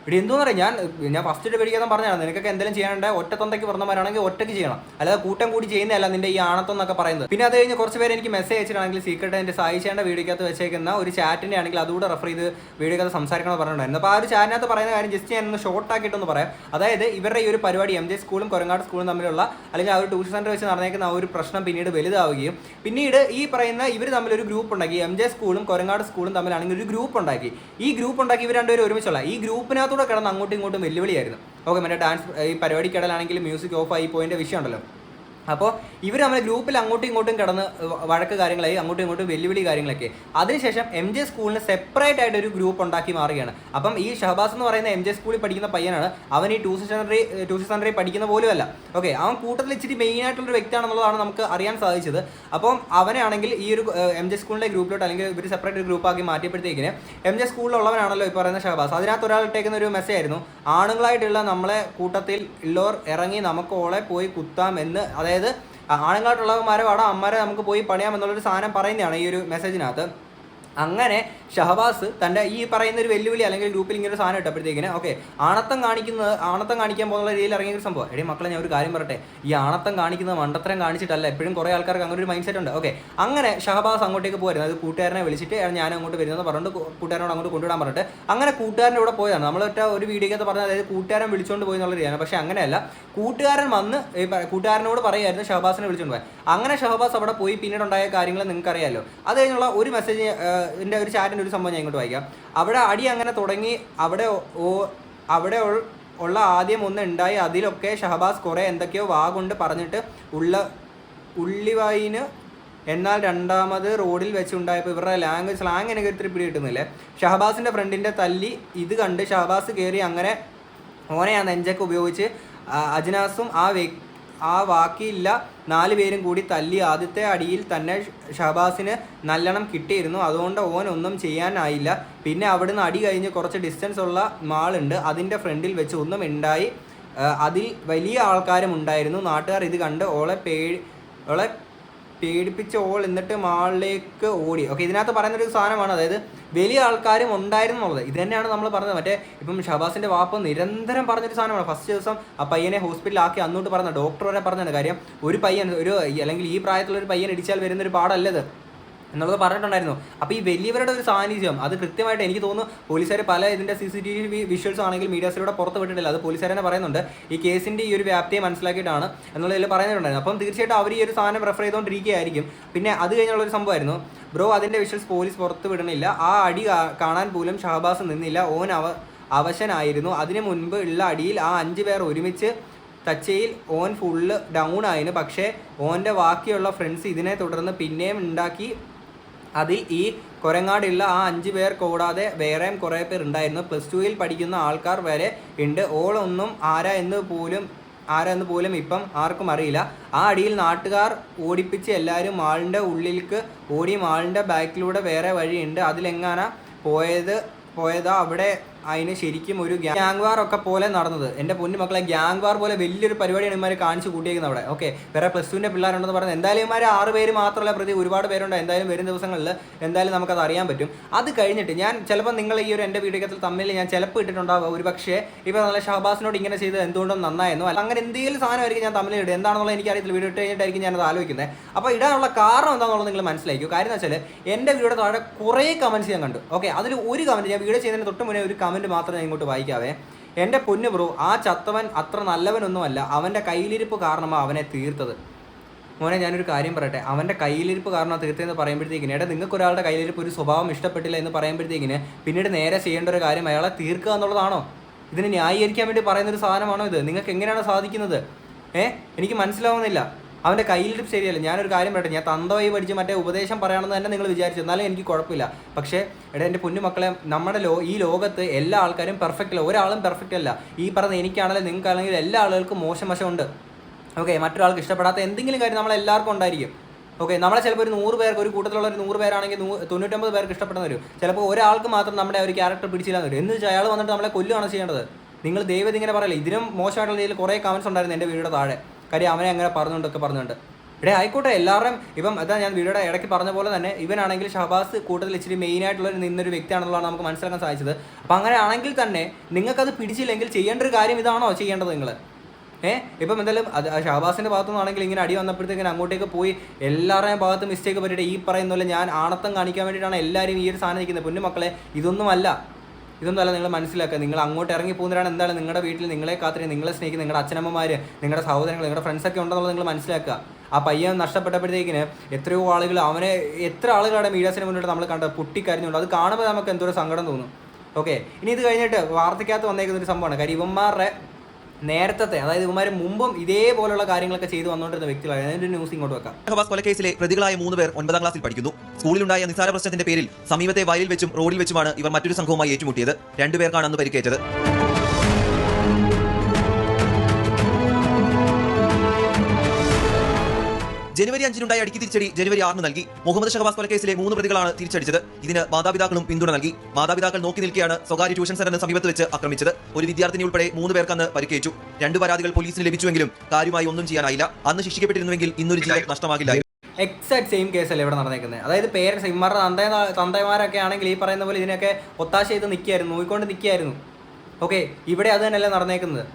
ഇവിടെ എന്തോന്ന് പറയാം, ഞാൻ ഫസ്റ്റ് ഇട്ട് പേടിക്കാതെ പറഞ്ഞാണ് നിനക്കൊക്കെ എന്തെങ്കിലും ചെയ്യാനുണ്ട്. ഒറ്റത്തൊന്തയ്ക്ക് പറഞ്ഞവരാണെങ്കിൽ ഒറ്റയ്ക്ക് ചെയ്യണം, അല്ലാതെ കൂട്ടം കൂടി ചെയ്യുന്നതല്ല നിന്റെ ഈ ആണത്തൊന്നൊക്കെ പറയുന്നത്. പിന്നെ അത് കഴിഞ്ഞ് കുറച്ച് പേര് എനിക്ക് മെസ്സേജ് അയച്ചിട്ടാണെങ്കിൽ സീക്രട്ട് എൻ്റെ സായിച്ചേണ്ട വീഡിയോക്കകത്ത് വെച്ചേക്കുന്ന ഒരു ചാറ്റിൻ്റെ ആണെങ്കിൽ അതുകൂടെ റെഫർ ചെയ്ത് വീഡിയോക്കകത്ത് സംസാരിക്കണമെന്ന് പറഞ്ഞിട്ടുണ്ടായിരുന്നു. അപ്പോൾ ആ ഒരു ചാറ്റിനകത്ത് പറയുന്ന കാര്യം ജസ്റ്റ് ഞാനൊന്ന് ഷോർട്ടാക്കിയിട്ടൊന്ന് പറയാം. അതായത് ഇവരുടെ ഈ ഒരു പരിപാടി MJ സ്കൂളും കൊരങ്ങാട് സ്കൂളും തമ്മിലുള്ള അല്ലെങ്കിൽ ആ ഒരു ട്യൂഷൻ സെൻറ്റർ വെച്ച് നടന്നേക്കുന്ന ആ ഒരു പ്രശ്നം പിന്നീട് വലുതാവുകയും പിന്നീട് ഈ പറയുന്ന ഇവർ തമ്മിലൊരു ഗ്രൂപ്പ് ഉണ്ടാക്കി. MJ സ്കൂളും കൊരങ്ങാട് സ്കൂളും തമ്മിലാണെങ്കിൽ ഒരു ഗ്രൂപ്പ് ഉണ്ടാക്കി. ഈ ഗ്രൂപ്പ് ഉണ്ടാക്കി ഇവർ രണ്ടുപേരും ഒരുമിച്ചുള്ള ഈ ഗ്രൂപ്പിനകത്ത് കിടന്ന് അങ്ങോട്ടും ഇങ്ങോട്ടും വെല്ലുവിളിയായിരുന്നു. ഓക്കെ, മറ്റേ ഡാൻസ് ഈ പരിപാടിക്കിടയിലാണെങ്കിൽ മ്യൂസിക് ഓഫ് ആയി പോയിൻ്റെ വിഷയം ഉണ്ടല്ലോ. അപ്പോൾ ഇവർ നമ്മുടെ ഗ്രൂപ്പിൽ അങ്ങോട്ടും ഇങ്ങോട്ടും കിടന്ന് വഴക്ക് കാര്യങ്ങളായി, അങ്ങോട്ടും ഇങ്ങോട്ടും വെല്ലുവിളി കാര്യങ്ങളൊക്കെ. അതിനുശേഷം MJ സ്കൂളിന് സെപ്പറേറ്റ് ആയിട്ട് ഒരു ഗ്രൂപ്പ് ഉണ്ടാക്കി മാറുകയാണ്. അപ്പം ഈ ഷഹബാസ് എന്ന് പറയുന്ന MJ സ്കൂളിൽ പഠിക്കുന്ന പയ്യനാണ്. അവൻ ഈ ട്യൂഷൻ സെൻ്ററിൽ പഠിക്കുന്ന പോലുമല്ല. ഓക്കെ, അവൻ കൂട്ടത്തിൽ ഇച്ചിരി മെയിൻ ആയിട്ടുള്ളൊരു വ്യക്തിയാണെന്നുള്ളതാണ് നമുക്ക് അറിയാൻ സാധിച്ചത്. അപ്പം അവനാണെങ്കിൽ ഈ ഒരു MJ സ്കൂളിൻ്റെ ഗ്രൂപ്പിലോട്ട് അല്ലെങ്കിൽ ഇവർ സെപ്പറേറ്റ് ഒരു ഗ്രൂപ്പാക്കി മാറ്റിയപ്പോഴത്തേക്കിന് MJ സ്കൂളിലുള്ളവനാണല്ലോ ഈ പറയുന്ന ഷഹബാസ്. അതിനകത്ത് ഒരാൾ ഇട്ടേക്കുന്ന ഒരു മെസ്സേജ് ആയിരുന്നു, ആണുങ്ങളായിട്ടുള്ള നമ്മളെ കൂട്ടത്തിൽ ഉള്ളവർ ഇറങ്ങി നമുക്ക് ഓളെ പോയി കുത്താം എന്ന്. അതായത് ആണുങ്ങളായിട്ടുള്ളവന്മാരെ വാടാ അമ്മമാരെ നമുക്ക് പോയി പണിയാമെന്നുള്ളൊരു സാധനം പറയുന്നതാണ് ഈ ഒരു മെസ്സേജിനകത്ത്. അങ്ങനെ ഷഹബാസ് തൻ്റെ ഈ പറയുന്ന ഒരു വെല്ലുവിളി അല്ലെങ്കിൽ ഗ്രൂപ്പിൽ ഇങ്ങനെ ഒരു സാധനം ഇട്ടപ്പോഴത്തേക്കിന് ഓക്കെ, ആണത്തം കാണിക്കാൻ പോകുന്ന രീതിയിൽ ഇറങ്ങിയ ഒരു സംഭവം. എടേ മക്കളെ, ഞാൻ ഒരു കാര്യം പറയട്ടെ, ഈ ആണത്തം കാണിക്കുന്നത് മണ്ടത്തരം കാണിച്ചിട്ടല്ല. എപ്പോഴും കുറേ ആൾക്കാർക്ക് അങ്ങനെ ഒരു മൈൻഡ് സെറ്റ് ഉണ്ട്. ഓക്കെ, അങ്ങനെ ഷഹബാസ് അങ്ങോട്ടേക്ക് പോയിരുന്നു. അത് കൂട്ടുകാരനെ വിളിച്ചിട്ട് ഞാൻ അങ്ങോട്ട് വരുന്നതെന്ന് പറഞ്ഞിട്ട് കൂട്ടുകാരനോട് അങ്ങോട്ട് കൊണ്ടുവിടാൻ പറഞ്ഞിട്ട് അങ്ങനെ കൂട്ടുകാരൻ്റെ കൂടെ പോയതാണ്. നമ്മളൊറ്റ ഒരു വീഡിയോക്കകത്ത് പറഞ്ഞത് അതായത് കൂട്ടുകാരൻ വിളിച്ചുകൊണ്ട് പോയി എന്നുള്ള രീതിയാണ്. പക്ഷേ അങ്ങനെയല്ല, കൂട്ടുകാരൻ വന്ന് കൂട്ടുകാരനോട് പറയുമായിരുന്നു ഷഹബാസിനെ വിളിച്ചുകൊണ്ട് പോയി. അങ്ങനെ ഷഹബാസ് അവിടെ പോയി പിന്നീടുണ്ടായ കാര്യങ്ങൾ നിങ്ങൾക്ക് അറിയാമല്ലോ. അത് കഴിഞ്ഞുള്ള ഒരു മെസ്സേജ് എൻ്റെ ഒരു ചാറ്റിൻ്റെ ഒരു സംഭവം ഞാൻ ഇങ്ങോട്ട് വായിക്കാം. അവിടെ അടി അങ്ങനെ തുടങ്ങി. അവിടെ ഉള്ള ആദ്യം ഒന്ന് ഉണ്ടായി. അതിലൊക്കെ ഷഹബാസ് കുറേ എന്തൊക്കെയോ കൊണ്ട് പറഞ്ഞിട്ട് ഉള്ളിവായിന്. എന്നാൽ രണ്ടാമത് റോഡിൽ വെച്ചുണ്ടായപ്പോൾ ഇവരുടെ സ്ലാങ് എനിക്ക് ഇത്തിരി പിടി കിട്ടുന്നില്ലേ. ഷഹബാസിൻ്റെ ഫ്രണ്ടിൻ്റെ തല്ലി. ഇത് കണ്ട് ഷഹബാസ് കയറി അങ്ങനെ ഓനെ ആ നെഞ്ചൊക്കെ ഉപയോഗിച്ച് അജ്നാസും ആ വാക്കിയില്ല 4 പേരും കൂടി തല്ലി. ആദ്യത്തെ അടിയിൽ തന്നെ ഷഹബാസിന് നല്ലോണം കിട്ടിയിരുന്നു. അതുകൊണ്ട് ഓൻ ഒന്നും ചെയ്യാനായില്ല. പിന്നെ അവിടുന്ന് അടി കഴിഞ്ഞ് കുറച്ച് ഡിസ്റ്റൻസ് ഉള്ള മാളുണ്ട്, അതിൻ്റെ ഫ്രണ്ടിൽ വെച്ച് ഒന്നും ഉണ്ടായി. അതിൽ വലിയ ആൾക്കാരും ഉണ്ടായിരുന്നു. നാട്ടുകാർ ഇത് കണ്ട് ഓളെ പേടിപ്പിച്ച് എന്നിട്ട് മാളിലേക്ക് ഓടി. ഓക്കെ, ഇതിനകത്ത് പറയുന്നൊരു സാധനമാണ്, അതായത് വലിയ ആൾക്കാരും ഉണ്ടായിരുന്നു എന്നുള്ളത്. ഇത് തന്നെയാണ് നമ്മൾ പറഞ്ഞത്. മറ്റേ ഇപ്പം ഷഹബാസിൻ്റെ വാപ്പ് നിരന്തരം പറഞ്ഞൊരു സാധനമാണ്. ഫസ്റ്റ് ദിവസം ആ പയ്യനെ ഹോസ്പിറ്റലിലാക്കി അന്നോട്ട് പറഞ്ഞ ഡോക്ടർ വരെ പറഞ്ഞാണ് കാര്യം. ഒരു പയ്യൻ അല്ലെങ്കിൽ ഈ പ്രായത്തിലൊരു പയ്യൻ ഇടിച്ചാൽ വരുന്നൊരു പാടല്ലത് എന്നുള്ളത് പറഞ്ഞിട്ടുണ്ടായിരുന്നു. അപ്പോൾ ഈ വലിയവരുടെ ഒരു സാന്നിധ്യം അത് കൃത്യമായിട്ട് എനിക്ക് തോന്നുന്നു പോലീസുകാർ പല ഇതിൻ്റെ CCTV വിഷ്വൽസ് ആണെങ്കിൽ മീഡിയാസിലൂടെ പുറത്ത് വിട്ടിട്ടില്ല. അത് പോലീസുകാർ തന്നെ പറയുന്നുണ്ട്, ഈ കേസിൻ്റെ ഈ ഒരു വ്യാപ്തിയെ മനസ്സിലാക്കിയിട്ടാണ് എന്നുള്ളതിൽ പറയുന്നുണ്ടായിരുന്നു. അപ്പം തീർച്ചയായിട്ടും അവർ ഈ ഒരു സാധനം റെഫർ ചെയ്തുകൊണ്ടിരിക്കുകയായിരിക്കും. പിന്നെ അത് കഴിഞ്ഞുള്ളൊരു സംഭവമായിരുന്നു ബ്രോ, അതിൻ്റെ വിഷ്വൽസ് പോലീസ് പുറത്ത് വിടണില്ല. ആ അടി കാണാൻ പോലും ഷഹബാസ് നിന്നില്ല. ഓൻ അവശനായിരുന്നു. അതിന് മുൻപ് ഉള്ള അടിയിൽ ആ 5 പേർ ഒരുമിച്ച് തച്ചയിൽ ഓൻ ഫുള്ള് ഡൗൺ ആയിരുന്നു. പക്ഷേ ഓൻ്റെ ബാക്കിയുള്ള ഫ്രണ്ട്സ് ഇതിനെ തുടർന്ന് പിന്നെയും ഉണ്ടാക്കി. അതിൽ ഈ കൊരങ്ങാടുള്ള ആ 5 പേർ കൂടാതെ വേറെയും കുറേ പേർ ഉണ്ടായിരുന്നു. +2 പഠിക്കുന്ന ആൾക്കാർ വരെ ഉണ്ട്. ഓളൊന്നും ആരാന്ന് പോലും ഇപ്പം ആർക്കും അറിയില്ല. ആ അടിയിൽ നാട്ടുകാർ ഓടിപ്പിച്ച് എല്ലാവരും മാളിൻ്റെ ഉള്ളിലേക്ക് ഓടി. മാളിൻ്റെ ബാക്കിലൂടെ വേറെ വഴിയുണ്ട്, അതിലെങ്ങാനാ പോയതാ അവിടെ. അതിന് ശരിക്കും ഒരു ഗ്യാങ് വാർ ഒക്കെ പോലെ നടന്നത്. എൻ്റെ പൊന്നു മക്കളെ, ഗ്യാങ് വാർ പോലെ വലിയൊരു പരിപാടിയാണ് ഇമാർ കാണിച്ച് കൂട്ടിയിരിക്കുന്നത് അവിടെ. ഓക്കെ, വേറെ +2 പിള്ളേരുണ്ടെന്ന് പറയുന്നത്. എന്തായാലും ഇമാർ 6 പേര് മാത്രമല്ല പ്രതി, ഒരുപാട് പേരുണ്ട്. എന്തായാലും വരും ദിവസങ്ങളിൽ എന്തായാലും നമുക്കത് അറിയാൻ പറ്റും. അത് കഴിഞ്ഞിട്ട് ഞാൻ ചിലപ്പോൾ നിങ്ങൾ ഈ ഒരു എൻ്റെ വീഡിയോക്കത്തിൽ തമ്മിൽ ഞാൻ ചിലപ്പോൾ ഇട്ടിട്ടുണ്ടാവുക ഒരു പക്ഷേ ഇപ്പോൾ നല്ല ഷഹബാസിനോട് ഇങ്ങനെ ചെയ്ത് എന്തുകൊണ്ടും നന്നായിരുന്നു, അല്ല അങ്ങനെ എന്തെങ്കിലും സാധനമായിരിക്കും ഞാൻ തമ്മിൽ ഇടുക. എന്താണെന്നുള്ളത് എനിക്കറിയത്തില്ല. വീഡിയോ ഇട്ട് കഴിഞ്ഞിട്ടായിരിക്കും ഞാനത് ആലോചിക്കുന്നത്. അപ്പോൾ ഇടാനുള്ള കാരണം എന്താണെന്നുള്ളത് നിങ്ങൾ മനസ്സിലാക്കിയോ. കാര്യം എന്ന് വെച്ചാൽ എൻ്റെ വീഡിയോ താഴെ കുറേ കമൻറ്റ്സ് ഞാൻ കണ്ടു. ഓക്കെ, അതിൽ ഒരു കമൻറ്റ് ഞാൻ വീഡിയോ ചെയ്യുന്നതിന് തൊട്ട് മുന്നേ ഒരു കമൻറ്റ് മാത്രം ഞാൻ ഇങ്ങോട്ട് വായിക്കാവേ. എൻ്റെ പൊന്നു ബ്രോ, ആ ചത്തവൻ അത്ര നല്ലവനൊന്നുമല്ല. അവൻ്റെ കയ്യിലിരിപ്പ് കാരണമാണ് അവനെ തീർത്തത്. മോനെ, ഞാനൊരു കാര്യം പറയട്ടെ, അവൻ്റെ കയ്യിലിരിപ്പ് കാരണം തീർത്തതെന്ന് പറയുമ്പോഴത്തേക്കിന് എടാ, നിങ്ങൾക്ക് ഒരാളുടെ കയ്യിലിരിപ്പ് ഒരു സ്വഭാവം ഇഷ്ടപ്പെട്ടില്ല എന്ന് പറയുമ്പോഴത്തേക്കിന് പിന്നീട് നേരെ ചെയ്യേണ്ട ഒരു കാര്യം അയാളെ തീർക്കുക എന്നുള്ളതാണോ? ഇതിനെ ന്യായീകരിക്കാൻ വേണ്ടി പറയുന്നൊരു സാധനമാണോ ഇത്? നിങ്ങൾക്ക് എങ്ങനെയാണ് സാധിക്കുന്നത്? എനിക്ക് മനസ്സിലാവുന്നില്ല. അവൻ്റെ കയ്യിലിരിപ്പ് ശരിയല്ല. ഞാനൊരു കാര്യം പറയട്ടെ, ഞാൻ തന്തവൈ പഠിച്ച് മറ്റേ ഉപദേശം പറയണമെന്ന് തന്നെ നിങ്ങൾ വിചാരിച്ചു, എന്നാലും എനിക്ക് കുഴപ്പമില്ല. പക്ഷേ എൻ്റെ പൊന്നു മക്കളെ, നമ്മുടെ ഈ ലോകത്ത് എല്ലാ ആൾക്കാരും പെർഫെക്റ്റ് അല്ല. ഒരാളും പെർഫെക്റ്റ് അല്ല. ഈ പറഞ്ഞ എനിക്കാണെങ്കിലും നിങ്ങൾക്കാണെങ്കിലും എല്ലാ ആളുകൾക്കും മോശം വശമുണ്ട്. ഓക്കെ, മറ്റൊരാൾക്ക് ഇഷ്ടപ്പെടാത്ത എന്തെങ്കിലും കാര്യം നമ്മളെല്ലാവർക്കും ഉണ്ടായിരിക്കും. ഓക്കെ, നമ്മളെ ചിലപ്പോൾ ഒരു 100 പേർക്ക്, ഒരു കൂട്ടത്തിലുള്ള ഒരു 100 പേരാണെങ്കിൽ 99 പേർക്ക് ഇഷ്ടപ്പെടുന്ന വരും. ചിലപ്പോൾ ഒരാൾക്ക് മാത്രം നമ്മുടെ ഒരു ക്യാരക്ടർ പിടിച്ചില്ലാന്ന് വരും. എന്ന് വെച്ചാൽ അയാൾ വന്നിട്ട് നമ്മളെ കൊല്ലുകയാണ് ചെയ്യേണ്ടത്. നിങ്ങൾ ദൈവം ഇങ്ങനെ പറയില്ല. ഇതിനും മോശമായിട്ടുള്ള രീതിയിൽ കുറേ കമൻറ്റ്സ് ഉണ്ടായിരുന്നു എൻ്റെ വീഡിയോയുടെ താഴെ. കാര്യം അവനെ അങ്ങനെ പറഞ്ഞുകൊണ്ട് ആയിക്കോട്ടെ, എല്ലാവരും ഇപ്പം അതാ ഞാൻ വീഡിയോയുടെ ഇടയ്ക്ക് പറഞ്ഞ പോലെ തന്നെ ഇവനാണെങ്കിൽ ഷഹബാസ് കൂട്ടത്തിൽ ഇച്ചിരി മെയിനായിട്ടുള്ള നിന്നൊരു വ്യക്തിയാണെന്നുള്ളതാണ് നമുക്ക് മനസ്സിലാക്കാൻ സാധിച്ചത്. അപ്പം അങ്ങനെ ആണെങ്കിൽ തന്നെ നിങ്ങൾക്കത് പിടിച്ചില്ലെങ്കിൽ ചെയ്യേണ്ട ഒരു കാര്യം ഇതാണോ ചെയ്യേണ്ടത് നിങ്ങൾ? ഇപ്പം എന്തായാലും അത് ഷഹബാസിൻ്റെ ഭാഗത്തു നിന്നാണെങ്കിൽ ഇങ്ങനെ അടി വന്നപ്പോഴത്തേക്കിന് അങ്ങോട്ടേക്ക് പോയി എല്ലാവരുടെയും ഭാഗത്ത് മിസ്റ്റേക്ക് പറ്റിയിട്ട് ഈ പറയുന്ന പോലെ ഞാൻ ആണത്തം കാണിക്കാൻ വേണ്ടിയിട്ടാണ് എല്ലാവരും ഈ ഒരു സാധനം നിൽക്കുന്നത്. പൊന്നു മക്കളെ, ഇതൊന്നുമല്ല നിങ്ങൾ മനസ്സിലാക്കുക. നിങ്ങൾ അങ്ങോട്ട് ഇറങ്ങി പോകുന്നവരാണ് എന്താണ് നിങ്ങളുടെ വീട്ടിൽ നിങ്ങളെ കാത്തിരി നിങ്ങളെ സ്നേഹിക്കുന്ന നിങ്ങളുടെ അച്ഛനമ്മമാർ, നിങ്ങളുടെ സഹോദരങ്ങൾ, നിങ്ങളുടെ ഫ്രണ്ട്സൊക്കെ ഉണ്ടെന്നുള്ളത് നിങ്ങൾ മനസ്സിലാക്കുക. ആ പയ്യൻ നഷ്ടപ്പെട്ടപ്പോഴത്തേക്കിന് എത്രയോ ആളുകൾ എത്ര ആളുകളുടെ മീഡിയാസിന് മുന്നിട്ട് നമ്മൾ കണ്ട പൊട്ടിക്കരഞ്ഞുണ്ട്. അത് കാണുമ്പോൾ നമുക്ക് എന്തോ സങ്കടം തോന്നും. ഓക്കെ, ഇനി ഇത് കഴിഞ്ഞിട്ട് വാർത്തയ്ക്കകത്ത് വന്നേക്കുന്ന ഒരു സംഭവമാണ്. കാര്യം നേരത്തെ അതായത് ഇവന്മാർ മുമ്പും ഇതേപോലുള്ള കാര്യങ്ങളൊക്കെ ചെയ്തു വന്നുകൊണ്ടിരുന്ന വ്യക്തികളാണ്. അതിന്റെ ന്യൂസ് ഇങ്ങോട്ട് വെക്കാം. ഷഹബാസ് കൊലക്കേസിലെ പ്രതികളായ 3 പേർ 9ാം ക്ലാസ്സിൽ പഠിക്കുന്നു. സ്കൂളിലുണ്ടായ നിസ്സാര പ്രശ്നത്തിന്റെ പേരിൽ സമീപത്തെ വയലിൽ വെച്ചും റോഡിൽ വെച്ചുമാണ് ഇവർ മറ്റൊരു സംഘവുമായി ഏറ്റുമുട്ടിയത്. 2 പേർക്കാണ് അന്ന് പരിക്കേറ്റത്. ജനുവരി 5-നുണ്ടായ അടിക്ക് തിരിച്ചടി ജനുവരി 6-ന് നൽകി. മുഹമ്മദ് ഷഹബാസ് കൊലക്കേസിലെ 3 പ്രതികളാണ് തിരിച്ചടിച്ചത്. ഇതിന് മാതാപിതാക്കളും പിന്തുണ നൽകി. മാതാപിതാക്കൾ നോക്കി നിൽക്കെയാണ് സ്വകാര്യ ട്യൂഷൻ സെന്ററിന് സമീപത്ത് വെച്ച് ആക്രമിച്ചത്. ഒരു വിദ്യാർത്ഥിനി ഉൾപ്പെടെ 3 പേർക്ക് അന്ന് പരിക്കേറ്റു. 2 പരാതികൾ പോലീസിന് ലഭിച്ചുവെങ്കിലും കാര്യമായി ഒന്നും ചെയ്യാനായില്ല. അന്ന് ശിക്ഷിക്കപ്പെട്ടിരുന്നുവെങ്കിൽ ഇന്നൊരു ജീവൻ നഷ്ടമാകില്ല. എക്സാക്ട് സെയിം കേസല്ലേ ഇവിടെ നടന്നേക്കുന്നത്. അതായത് പേരൻസ് ഇവന്മാരുടെ തന്തമാരൊക്കെ ആണെങ്കിൽ ഈ പറയുന്ന പോലെ ഇതിനൊക്കെ ഒത്താശ ചെയ്ത് നിൽക്കുകയായിരുന്നു, നോക്കിക്കൊണ്ട് നിൽക്കുകയായിരുന്നു. ഓക്കെ, ഇവിടെ അത് തന്നെയല്ലേ നടന്നേക്കുന്നത്.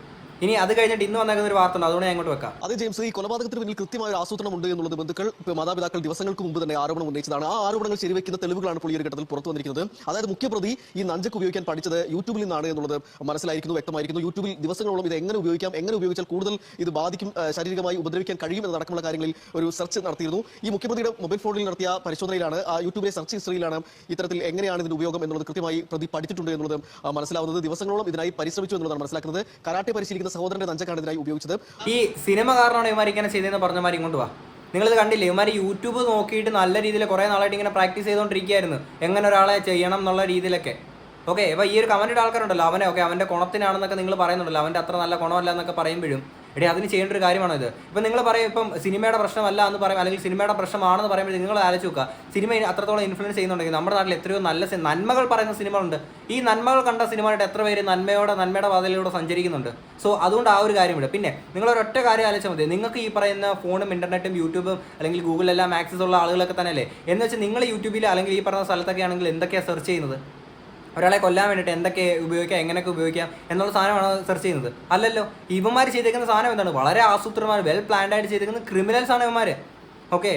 ഇനി അത് കഴിഞ്ഞിട്ട് ഇന്ന് വന്നേക്കുന്ന ഒരു വാർത്ത ഉണ്ട്, അതുകൊണ്ട് ഞാൻ അങ്ങോട്ട് വെക്കാം. അത് ജെയിംസ്, ഈ കൊലപാതകത്തിന് പിന്നിൽ കൃത്യമായ ഒരു ആസൂത്രണം ഉണ്ട് എന്നുള്ളത് ബന്ധുക്കൾ മാതാപിതാക്കൾ ദിവസങ്ങൾക്ക് മുമ്പ് തന്നെ ആരോപണം ഉന്നയിച്ചതാണ്. ആ ആരോപണങ്ങൾ ശരിവെക്കുന്ന തെളിവുകളാണ് ഇപ്പോൾ ഈ ഒരു ഘട്ടത്തിൽ പുറത്തു വന്നിരിക്കുന്നത്. അതായത് മുഖ്യപ്രതി ഈ നഞ്ചക്ക് ഉപയോഗിക്കാൻ പഠിച്ചത് യൂട്യൂബിൽ നിന്നാണ് എന്നുള്ളത് മനസ്സിലായിരിക്കുന്നു, വ്യക്തമായിരിക്കുന്നു. യൂട്യൂബിൽ ദിവസങ്ങളോളം ഇത് എങ്ങനെ ഉപയോഗിക്കാം, എങ്ങനെ ഉപയോഗിച്ചാൽ കൂടുതൽ ഇത് ബാധിക്കും, ശാരീരികമായി ഉപദ്രവിക്കാൻ കഴിയും എന്നതടക്കമുള്ള കാര്യങ്ങളിൽ ഒരു സെർച്ച് നടത്തിയിരുന്നു. ഈ മുഖ്യപ്രതിയുടെ മൊബൈൽ ഫോണിൽ നടത്തിയ പരിശോധനയിലാണ്, ആ യൂട്യൂബിലെ സെർച്ച് ഹിസ്റ്ററിയിലാണ് ഇത്തരത്തിൽ എങ്ങനെയാണ് ഇതിന്റെ ഉപയോഗം എന്നുള്ളത് കൃത്യമായി പ്രതി പഠിച്ചിട്ടുണ്ട് എന്നുള്ളത് മനസ്സിലാവുന്നത്. ദിവസങ്ങളോളം ഇതിനായി പരിശ്രമിച്ചു എന്നുള്ളതാണ് മനസ്സിലാക്കുന്നത്. കരാട്ടെ പരിശീലിക്കുന്ന സഹോദരന്റെ നഞ്ചക്കാണ് ഉപയോഗിച്ചത്. ഈ സിനിമ കാരണമാണ് ഇവന്മാർ ഇങ്ങനെ ചെയ്തതെന്ന് പറഞ്ഞമാർ ഇങ്ങോട്ട് വാ. നിങ്ങളിത് കണ്ടില്ലേ, ഇവന്മാർ യൂട്യൂബ് നോക്കിയിട്ട് നല്ല രീതിയിൽ കുറേ നാളായിട്ട് ഇങ്ങനെ പ്രാക്ടീസ് ചെയ്തുകൊണ്ടിരിക്കുകയായിരുന്നു എങ്ങനെ ഒരാളെ ചെയ്യണം എന്നുള്ള രീതിയിലൊക്കെ. ഓക്കെ, അപ്പോൾ ഈ ഒരു കമൻറ്റ് ആൾക്കാരുണ്ടല്ലോ, അവൻ്റെ ഗുണത്തിനാണെന്നൊക്കെ നിങ്ങൾ പറയുന്നുണ്ടല്ലോ, അവൻ്റെ അത്ര നല്ല ഗുണമല്ല എന്നൊക്കെ പറയുമ്പോഴും എടേ അതിന് ചെയ്യേണ്ട ഒരു കാര്യമാണോ ഇത്? ഇപ്പം നിങ്ങൾ പറയും ഇപ്പം സിനിമയുടെ പ്രശ്നമല്ല എന്ന് പറയും, അല്ലെങ്കിൽ സിനിമയുടെ പ്രശ്നമാണെന്ന് പറയുമ്പോൾ നിങ്ങൾ ആലോചിച്ച് നോക്കുക, സിനിമ അത്രത്തോളം ഇൻഫ്ലുവൻസ് ചെയ്യുന്നുണ്ടെങ്കിൽ നമ്മുടെ നാട്ടിൽ എത്രയോ നല്ല നന്മകൾ പറയുന്ന സിനിമകളുണ്ട്. ഈ നന്മകൾ കണ്ട സിനിമയുടെ എത്ര പേര് നന്മയുടെ പാതയിലൂടെ സഞ്ചരിക്കുന്നുണ്ട്. സോ അതുകൊണ്ട് ആ ഒരു കാര്യമുണ്ട്. പിന്നെ നിങ്ങളൊരൊറ്റ കാര്യം ആലോചിച്ചാൽ മതി, നിങ്ങൾക്ക് ഈ പറയുന്ന ഫോണും ഇന്റർനെറ്റും യൂട്യൂബും അല്ലെങ്കിൽ ഗൂഗിളെല്ലാം ആക്സസ് ഉള്ള ആളുകളൊക്കെ തന്നെയല്ലേ. എന്ന് വെച്ചാൽ നിങ്ങൾ യൂട്യൂബിൽ അല്ലെങ്കിൽ ഈ പറഞ്ഞ സ്ഥലത്തൊക്കെ ആണെങ്കിൽ എന്തൊക്കെയാണ് സെർച്ച് ചെയ്യുന്നത്? ഒരാളെ കൊല്ലാൻ വേണ്ടിയിട്ട് എന്തൊക്കെ ഉപയോഗിക്കാം, എങ്ങനെയൊക്കെ ഉപയോഗിക്കാം എന്നുള്ള സാധനമാണ് സെർച്ച് ചെയ്യുന്നത്. അല്ലല്ലോ, ഇവന്മാർ ചെയ്തേക്കുന്ന സാധനം എന്താണ്? വളരെ ആസൂത്രിതമായി വെൽ പ്ലാൻഡ് ആയിട്ട് ചെയ്തേക്കുന്ന ക്രിമിനൽസ് ആണ് ഇവന്മാർ. ഓക്കെ,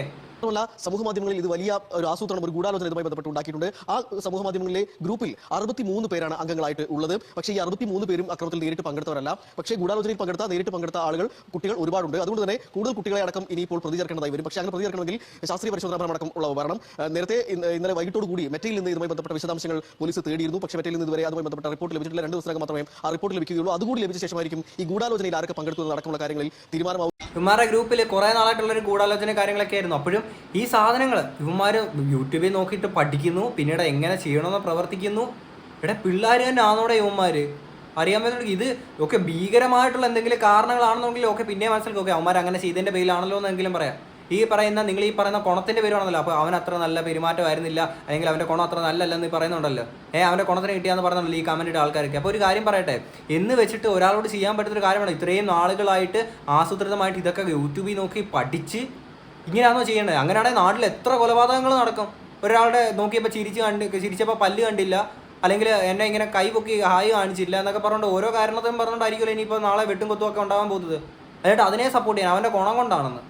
സമൂഹ മാധ്യമങ്ങളിൽ ഇത് വലിയ ഒരു ആസൂത്രണം, ഒരു ഗൂഢാലോചന ഇതുമായി ബന്ധപ്പെട്ട് ഉണ്ടാക്കിയിട്ടുണ്ട്. ആ സമൂഹ മാധ്യമങ്ങളിലെ ഗ്രൂപ്പിൽ 63 പേരാണ് അംഗങ്ങളായിട്ട് ഉള്ളത്. പക്ഷേ ഈ 63 പേരും അക്രമത്തിൽ നേരിട്ട് പങ്കെടുത്തവരല്ല. പക്ഷേ ഗൂഢാലോചനയിൽ നേരിട്ട് പങ്കെടുത്ത ആളുകൾ, കുട്ടികൾ ഒരുപാടുണ്ട്. അതുകൊണ്ട് തന്നെ കൂടുതൽ കുട്ടികളെ അടക്കം ഇനിയിപ്പോൾ പ്രതി ചേർക്കേണ്ടതായി വരും. പക്ഷേ അങ്ങനെ പ്രതി ചേർക്കണമെങ്കിൽ ശാസ്ത്രീയ പരിശോധന അടക്കം ഉള്ള ഉപകരണം നേരത്തെ ഇന്നലെ വൈകിട്ടോട് കൂടി മെറ്റയിൽ നിന്ന് ഇതുമായി ബന്ധപ്പെട്ട വിശദാംശങ്ങൾ പോലീസ് തേടിയിരുന്നു. പക്ഷേ മെറ്റയിൽ നിന്ന് ഇതുവരെ അതുമായി ബന്ധപ്പെട്ട റിപ്പോർട്ട് ലഭിച്ചിട്ടില്ല. 2 ദിവസത്തിനകം മാത്രമേ ആ റിപ്പോർട്ട് ലഭിക്കുകയുള്ളൂ. അതുകൂടി ലഭിച്ച ശേഷമായിരിക്കും ഈ ഗൂഢാലോചനയിൽ ആരൊക്കെ പങ്കെടുത്തത് അടക്കമുള്ള കാര്യങ്ങളിൽ തീരുമാനമാവും. ഇവന്മാരുടെ ഗ്രൂപ്പിൽ കുറേ നാളായിട്ടുള്ളൊരു ഗൂഢാലോചന കാര്യങ്ങളൊക്കെ ആയിരുന്നു. അപ്പോഴും ഈ സാധനങ്ങൾ ഇവന്മാർ യൂട്യൂബിൽ നോക്കിയിട്ട് പഠിക്കുന്നു, പിന്നീട് എങ്ങനെ ചെയ്യണമെന്ന് പ്രവർത്തിക്കുന്നു. ഇവിടെ പിള്ളേർ തന്നെ ആണോടെ ഇവന്മാർ അറിയാൻ പറ്റും. ഇത് ഒക്കെ ഭീകരമായിട്ടുള്ള എന്തെങ്കിലും കാരണങ്ങളാണെന്നെങ്കിൽ ഓക്കെ പിന്നെ മനസ്സിലാക്കും, ഓക്കെ അവന്മാർ അങ്ങനെ ചെയ്തതിൻ്റെ പേരിലാണല്ലോ എന്നെങ്കിലും പറയാം. നിങ്ങൾ ഈ പറയുന്ന കുണത്തിൻ്റെ പേരാണല്ലോ, അപ്പോൾ അവൻ അത്ര നല്ല പെരുമാറ്റമായിരുന്നില്ല, അല്ലെങ്കിൽ അവൻ്റെ കുണം അത്ര നല്ലല്ലെന്ന് പറയുന്നുണ്ടല്ലോ. അവൻ്റെ കുണത്തിന് കിട്ടിയാന്ന് പറയുന്നുണ്ടല്ലോ ഈ കമൻറ്റ് ആൾക്കാരൊക്കെ. അപ്പോൾ ഒരു കാര്യം പറയട്ടെ, എന്ന് വെച്ചിട്ട് ഒരാളോട് ചെയ്യാൻ പറ്റുന്നൊരു കാര്യമാണ്. ഇത്രയും നാളുകളായിട്ട് ആസൂത്രിതമായിട്ട് ഇതൊക്കെ യൂട്യൂബിൽ നോക്കി പഠിച്ച് ഇങ്ങനെയാണോ ചെയ്യേണ്ടത്? അങ്ങനെയാണെങ്കിൽ നാട്ടിൽ എത്ര കൊലപാതകങ്ങൾ നടക്കും. ഒരാളുടെ നോക്കിയപ്പോൾ ചിരിച്ചപ്പോൾ പല്ല് കണ്ടില്ല, അല്ലെങ്കിൽ എന്നെ ഇങ്ങനെ കൈ പൊക്കി ഹായ് കാണിച്ചില്ല എന്നൊക്കെ പറഞ്ഞുകൊണ്ട് ഓരോ കാരണത്തും പറഞ്ഞുകൊണ്ടായിരിക്കുമല്ലോ ഇനിയിപ്പോൾ നാളെ വെട്ടും കൊത്തുമൊക്കെ ഉണ്ടാകാൻ പോകുന്നത്. എന്നിട്ട് അതിനെ സപ്പോർട്ട് ചെയ്യാൻ അവൻ്റെ ഗുണം കൊണ്ടാണെന്ന്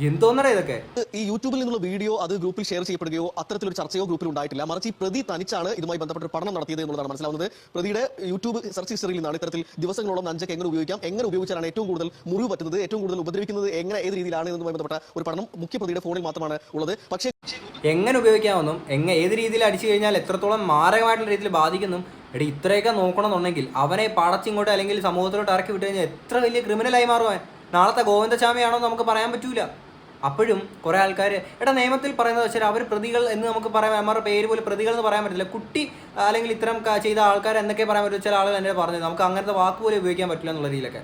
എന്തോന്നറ ഇതൊക്കെ. ഈ യൂട്യൂബിൽ നിന്നുള്ള വീഡിയോ അത് ഗ്രൂപ്പിൽ ഷെയർ ചെയ്യപ്പെടുകയോ അത്തരത്തിലൊരു ചർച്ചയോ ഗ്രൂപ്പിൽ ഉണ്ടായിട്ടില്ല. മറിച്ച് ഈ പ്രതി തനിച്ചാണ് ഇതുമായി ബന്ധപ്പെട്ട പഠനം നടത്തിയത് എന്നുള്ളതാണ് മനസ്സിലാവുന്നത്. പ്രതിയുടെ യൂട്യൂബ് സെർച്ച് ഹിസ്റ്ററിയിൽ നിന്നാണ് ഇത്തരത്തിൽ ദിവസങ്ങളോളം നഞ്ചക്ക് എങ്ങനെ ഉപയോഗിക്കാം, എങ്ങനെ ഉപയോഗിച്ചാലാണ് ഏറ്റവും കൂടുതൽ മുറിവ് പറ്റുന്നത്, ഏറ്റവും കൂടുതൽ ഉപദ്രവിക്കുന്നത് ഏത് രീതിയിലാണ് എന്നതുമായി ബന്ധപ്പെട്ട ഒരു പഠനം മുഖ്യപ്രതിയുടെ ഫോണിൽ മാത്രമാണ് ഉള്ളത്. പക്ഷേ എങ്ങനെ ഉപയോഗിക്കാമെന്നും ഏത് രീതിയിൽ അടിച്ചു കഴിഞ്ഞാൽ എത്രത്തോളം മാരകമായിട്ടുള്ള രീതിയിൽ ബാധിക്കുന്നു എടി ഇത്രയൊക്കെ നോക്കണമെന്നുണ്ടെങ്കിൽ അവനെ പടച്ചിങ്ങോട്ട് അല്ലെങ്കിൽ സമൂഹത്തിലോട്ട് ഇറക്കി വിട്ട് കഴിഞ്ഞാൽ എത്ര വലിയ ക്രിമിനലായി മാറുവാൻ. നാളത്തെ ഗോവിന്ദചാമിയാണോ നമുക്ക് പറയാൻ പറ്റൂല. അപ്പോഴും കുറേ ആൾക്കാർ നിയമത്തിൽ പറയുന്നത് വെച്ചാൽ അവർ പ്രതികൾ എന്ന് നമുക്ക് പറയാം, അവരുടെ പേര് പോലും പ്രതികൾ എന്ന് പറയാൻ പറ്റില്ല. കുട്ടി അല്ലെങ്കിൽ ഇത്തരം ചെയ്ത ആൾക്കാർ എന്തൊക്കെ പറയാൻ പറ്റും ചില ആളുകൾ എന്നെ പറഞ്ഞത്, നമുക്ക് അങ്ങനത്തെ വാക്ക് പോലും ഉപയോഗിക്കാൻ പറ്റില്ല എന്നുള്ള രീതിയിലൊക്കെ.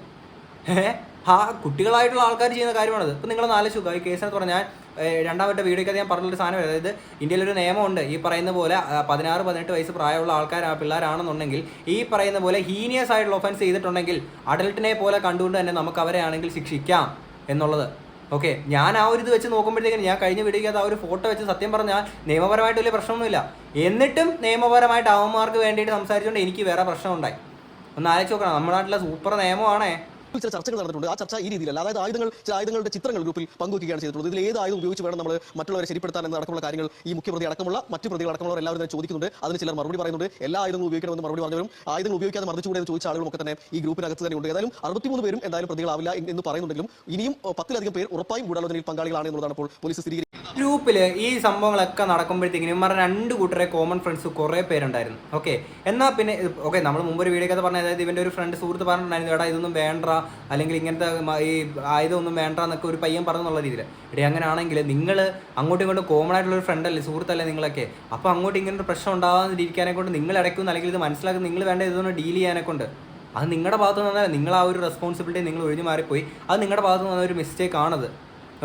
കുട്ടികളായിട്ടുള്ള ആൾക്കാർ ചെയ്യുന്ന കാര്യമാണത്. ഇപ്പം നിങ്ങളൊന്ന് ആലോചിക്കുക, ഈ കേസിനകത്ത് പറഞ്ഞാൽ രണ്ടാമത്തെ വീഡിയോയ്ക്ക് ഞാൻ പറഞ്ഞൊരു സാധനം, അതായത് ഇന്ത്യയിലൊരു നിയമമുണ്ട് ഈ പറയുന്ന പോലെ 16-18 വയസ്സ് പ്രായമുള്ള പിള്ളേരാണെന്നുണ്ടെങ്കിൽ ഈ പറയുന്ന പോലെ ഹീനിയസ് ആയിട്ടുള്ള ഒഫൻസ് ചെയ്തിട്ടുണ്ടെങ്കിൽ അഡൽട്ടിനെ പോലെ കണ്ടുകൊണ്ട് തന്നെ നമുക്ക് അവരെ ആണെങ്കിൽ ശിക്ഷിക്കാം എന്നുള്ളത്. ഓക്കെ, ഞാൻ ആ ഒരു ഇത് വെച്ച് നോക്കുമ്പോഴത്തേക്കും ഞാൻ കഴിഞ്ഞ വീഡിയോയ്ക്കകത്ത് ആ ഒരു ഫോട്ടോ വെച്ച് സത്യം പറഞ്ഞാൽ നിയമപരമായിട്ട് വലിയ പ്രശ്നമൊന്നുമില്ല. എന്നിട്ടും നിയമപരമായിട്ട് അവന്മാർക്ക് വേണ്ടിയിട്ട് സംസാരിച്ചുകൊണ്ട് എനിക്ക് വേറെ പ്രശ്നമുണ്ടായി. ഒന്ന് ആലോചിച്ച് നോക്കണം, നമ്മുടെ നാട്ടിലെ സൂപ്പർ നിയമമാണേ. ചില ചർച്ചകൾ നടന്നിട്ടുണ്ട്. ആ ചർച്ച ഈ രീതിയിലല്ല. അതായത് ആയുധങ്ങളുടെ ചിത്രങ്ങൾ ഗ്രൂപ്പിൽ പങ്കുവയ്ക്കുകയാണ് ചെയ്തിട്ടുള്ളത്. ഇതിൽ ഏത് ആയുധം ഉപയോഗിച്ച് വേണം നമ്മൾ മറ്റുള്ളവരെ ശരിപ്പെടുത്താൻ എന്നടക്കമുള്ള കാര്യങ്ങൾ ഈ മുഖ്യപ്രതി അടക്കമുള്ള മറ്റു പ്രതികൾ അടക്കമുള്ളവർ എല്ലാവരും തന്നെ ചോദിക്കുന്നുണ്ട്. അതിന് ചിലർ മറുപടി പറയുന്നുണ്ട്. എല്ലാ ആയുധങ്ങളും ഉപയോഗിക്കണമെന്ന് മറുപടി പറഞ്ഞവരും ആയുധങ്ങൾ ഉപയോഗിക്കാതെ മർദ്ദിച്ചുകൂടെ എന്ന് ചോദിച്ച ആളുകളൊക്കെ തന്നെ ഈ ഗ്രൂപ്പിനകത്ത് തന്നെ ഉണ്ട്. ഏതായാലും 63 പേരും എന്തായാലും പ്രതികളാവില്ല എന്ന് പറയുന്നുണ്ടെങ്കിലും ഇനിയും 10-ലധികം പേർ ഉറപ്പായും ഗൂഢാലോചനയിൽ പങ്കാളികളാണ് എന്നുള്ളതാണ് ഇപ്പോൾ പോലീസ് സ്ഥിരീകരിക്കുന്നത്. ഗ്രൂപ്പിൽ ഈ സംഭവങ്ങളൊക്കെ നടക്കുമ്പോഴത്തേക്കിനും ഇവന്മാരുടെ 2 കൂട്ടരെ കോമൺ ഫ്രണ്ട്സ് കുറേ പേരുണ്ടായിരുന്നു. ഓക്കെ, എന്നാൽ പിന്നെ ഓക്കെ, നമ്മൾ മുമ്പ് ഒരു വീഡിയോ ഒക്കെ പറഞ്ഞ, അതായത് ഇവൻ്റെ ഒരു ഫ്രണ്ട് സുഹൃത്ത് പറഞ്ഞിട്ടുണ്ടായിരുന്നു, എടാ ഇതൊന്നും വേണ്ട, അല്ലെങ്കിൽ ഇങ്ങനത്തെ ഈ ആയുധമൊന്നും വേണ്ട എന്നൊക്കെ ഒരു പയ്യൻ പറഞ്ഞെന്നുള്ള രീതിയിൽ. ഇടേ അങ്ങനെയാണെങ്കിൽ നിങ്ങൾ അങ്ങോട്ടും ഇങ്ങോട്ടും കോമൺ ആയിട്ടുള്ളൊരു ഫ്രണ്ടല്ലേ, സുഹൃത്തല്ലേ നിങ്ങളൊക്കെ, അപ്പോൾ അങ്ങോട്ടും ഇങ്ങനെ ഒരു പ്രശ്നം ഉണ്ടാകാതിരിക്കാനെ കൊണ്ട് നിങ്ങൾ ഇടയ്ക്കൊന്നും, അല്ലെങ്കിൽ ഇത് മനസ്സിലാക്കി നിങ്ങൾ വേണ്ട ഇതൊന്ന് ഡീൽ ചെയ്യാനെ കൊണ്ട്, അത് നിങ്ങളുടെ ഭാഗത്ത് നിന്ന് വന്നാൽ നിങ്ങൾ ആ ഒരു റെസ്പോൺസിബിലിറ്റി നിങ്ങൾ ഒഴിഞ്ഞു മാറിപ്പോയി, അത് നിങ്ങളുടെ ഭാഗത്ത് നിന്ന് വന്ന ഒരു മിസ്റ്റേക്ക് ആണത്.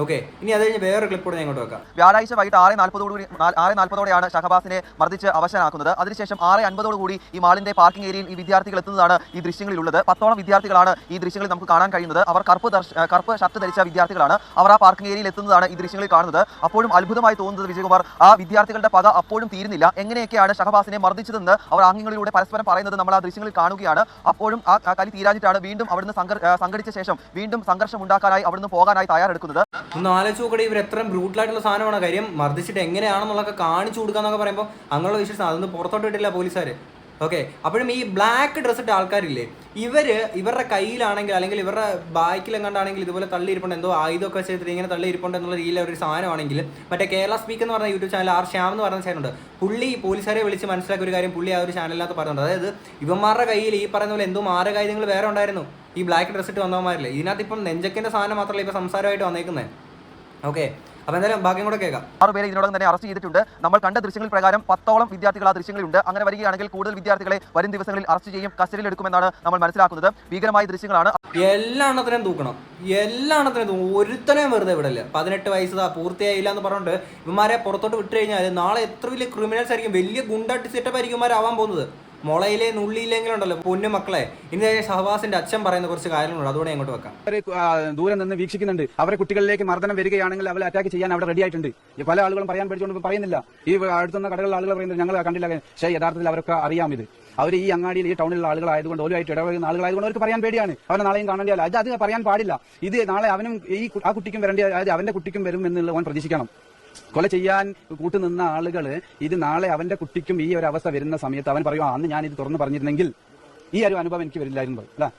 ഓക്കെ, ഇനി അത് കഴിഞ്ഞ് വേറൊരു ക്ലിപ്പോടെ ഞാൻ ഇങ്ങോട്ട് വെക്കാം. വ്യാഴാഴ്ച വൈകിട്ട് 6:40 ഷഹബാസിനെ മർദ്ദിച്ച് അവശനാക്കുന്നത്. അതിനുശേഷം 6:50 ഈ മാളിന്റെ പാർക്കിംഗ് ഏരിയയിൽ ഈ വിദ്യാർത്ഥികൾ എത്തുന്നതാണ് ഈ ദൃശ്യങ്ങളിലുള്ളത്. 10ഓളം വിദ്യാർത്ഥികളാണ് ഈ ദൃശ്യങ്ങളിൽ നമുക്ക് കാണാൻ കഴിയുന്നത്. അവർ കറുപ്പ് ഷർട്ട് ധരിച്ച വിദ്യാർത്ഥികളാണ്. അവർ ആ പാർക്കിംഗ് ഏരിയയിൽ എത്തുന്നതാണ് ഈ ദൃശ്യങ്ങളിൽ കാണുന്നത്. അപ്പോഴും അത്ഭുതമായി തോന്നുന്നത് വിജയകുമാർ, ആ വിദ്യാർത്ഥികളുടെ പക അപ്പോഴും തീരുന്നില്ല. എങ്ങനെയൊക്കെയാണ് ഷഹബാസിനെ മർദ്ദിച്ചതെന്ന് അവർ ആംഗ്യങ്ങളിലൂടെ പരസ്പരം പറയുന്നത് നമ്മൾ ആ ദൃശ്യങ്ങളിൽ കാണുകയാണ്. അപ്പോഴും ആ കലി തീരാഞ്ഞിട്ടാണ് വീണ്ടും അവിടുന്ന് സംഘടിച്ച ശേഷം വീണ്ടും സംഘർഷം ഉണ്ടാക്കാനായി അവിടുന്ന് പോകാനായി തയ്യാറെടുക്കുന്നത്. ഒന്ന് ആലോചിച്ച് നോക്കട്ടെ, ഇവർ എത്ര ബ്രൂട്ടലായിട്ടുള്ള സാധനമാണ്. കാര്യം മർദ്ദിച്ചിട്ട് എങ്ങനെയാണെന്നുള്ളതൊക്കെ കാണിച്ചു കൊടുക്കാന്നൊക്കെ പറയുമ്പോൾ അങ്ങനെയുള്ള വിശ്വാസം അതൊന്നും പുറത്തോട്ട് വിട്ടില്ല പോലീസുകാർ. ഓക്കെ, അപ്പോഴും ഈ ബ്ലാക്ക് ഡ്രസ് ഇട്ട ആൾക്കാരില്ലേ, ഇവരുടെ കയ്യിലാണെങ്കിൽ അല്ലെങ്കിൽ ഇവരുടെ ബാക്കിലെങ്ങാണ്ടാണെങ്കിൽ ഇതുപോലെ തള്ളിയിരിപ്പുണ്ട്, എന്തോ ആയുധമൊക്കെ വെച്ചിട്ട് ഇങ്ങനെ തള്ളിയിരിപ്പുണ്ട് എന്നുള്ള രീതിയിൽ ഒരു സാധനമാണെങ്കിൽ, മറ്റേ കേരള സ്പീക്ക് എന്ന് പറഞ്ഞ യൂട്യൂബ് ചാനൽ ആർ ശ്യാം എന്ന് പറഞ്ഞ ചാനലുണ്ട്, പുള്ളി പോലീസുകാരെ വിളിച്ച് മനസ്സിലാക്കിയ ഒരു കാര്യം പുള്ളി ആ ഒരു ചാനലിനകത്ത് പറയുന്നുണ്ട്. അതായത് ഇവന്മാരുടെ കയ്യിൽ ഈ പറയുന്ന പോലെ എന്തോ മാരകായുധങ്ങൾ വേറെ ഉണ്ടായിരുന്നു, ഈ ബ്ലാക്ക് ഡ്രസ് ഇട്ട് വന്നവന്മാരില്ലേ. ഇതിനകത്ത് ഇപ്പം നെഞ്ചക്കിന്റെ സാധനം മാത്രമല്ല ഇപ്പം സംസാരമായിട്ട് വന്നേക്കുന്നത്. ഓക്കെ, അപ്പോൾ എന്തായാലും ബാക്കിയും കൂടെ കേൾക്കാം. 6 പേരെ ഇതിനോടകം തന്നെ അറസ്റ്റ് ചെയ്തിട്ടുണ്ട്. നമ്മൾ കണ്ട ദൃശ്യങ്ങൾ പ്രകാരം 10ഓളം വിദ്യാർത്ഥികൾ ആ ദൃശ്യങ്ങളിലുണ്ട്. അങ്ങനെ വരികയാണെങ്കിൽ കൂടുതൽ വിദ്യാർത്ഥികളെ വരും ദിവസങ്ങളിൽ അറസ്റ്റ് ചെയ്യും, കസ്റ്റഡിയിൽ എടുക്കുമെന്നാണ് നമ്മൾ മനസ്സിലാക്കുന്നത്. ഭീകരമായ ദൃശ്യങ്ങളാണ്. എല്ലാത്തിനും തൂക്കണം, എല്ലാത്തിനും തൂക്കും, ഒരുത്തനെയും വെറുതെ വിടല്ല. 18 വയസ്സ് പൂർത്തിയായില്ല എന്ന് പറഞ്ഞുകൊണ്ട് ഇവന്മാരെ പുറത്തോട്ട് വിട്ടു കഴിഞ്ഞാൽ നാളെ എത്ര വലിയ ക്രിമിനൽസ് ആയിരിക്കും, വലിയ ഗുണ്ടാട്ടി സെറ്റപ്പ് ആയിരിക്കും ഇവന്മാരാവാൻ പോകുന്നത്. മുളയിലെ നുള്ളിയില്ലെങ്കിലും ഉണ്ടല്ലോ പൊന്നു മക്കളെ. ഇനി ഷഹബാസിന്റെ അച്ഛൻ പറയുന്ന കുറച്ച് കാര്യങ്ങളുണ്ട്, അതുകൊണ്ട് അങ്ങോട്ട് വെക്കാം. ദൂരെ നിന്ന് വീക്ഷിക്കുന്നുണ്ട്. അവരെ കുട്ടികളിലേക്ക് മർദ്ദനം വരികയാണെങ്കിൽ അവരെ അറ്റാക്ക് ചെയ്യാൻ അവിടെ റെഡി ആയിട്ടുണ്ട്. പല ആളുകളും പറയാൻ പഠിച്ചുകൊണ്ട് പറയുന്നില്ല. ഈ അടുത്തുന്ന കടകളിലെ ആളുകൾ പറയുന്നത് ഞങ്ങൾ കണ്ടില്ല. പക്ഷേ യഥാർത്ഥത്തിൽ അവർക്ക് അറിയാം ഇത്. അവർ ഈ അങ്ങാടിയിൽ ഈ ടൗണിലുള്ള ആളുകളായതുകൊണ്ട് ഓലുമായിട്ട് ഇടപെടുന്ന ആളുകളായതുകൊണ്ട് അവർക്ക് പറയാൻ പേടിയാണ്. അവനെ നാളെയും കാണേണ്ടിയല്ല, അത് പറയാൻ പാടില്ല. ഇത് നാളെ അവനും ആ കുട്ടിക്കും വരേണ്ടി, അതായത് അവന്റെ കുട്ടിക്കും വരും എന്നുള്ള അവൻ പ്രതീക്ഷിക്കണം. കൊല ചെയ്യാൻ കൂട്ടുനിന്ന ആളുകൾ ഇത് നാളെ അവന്റെ കുട്ടിക്കും ഈ ഒരു അവസ്ഥ വരുന്ന സമയത്ത് അവൻ പറയും, അന്ന് ഞാൻ ഇത് തുറന്നു പറഞ്ഞിരുന്നെങ്കിൽ ഈ ഒരു അനുഭവം എനിക്ക് വരില്ലായിരുന്നു. അല്ല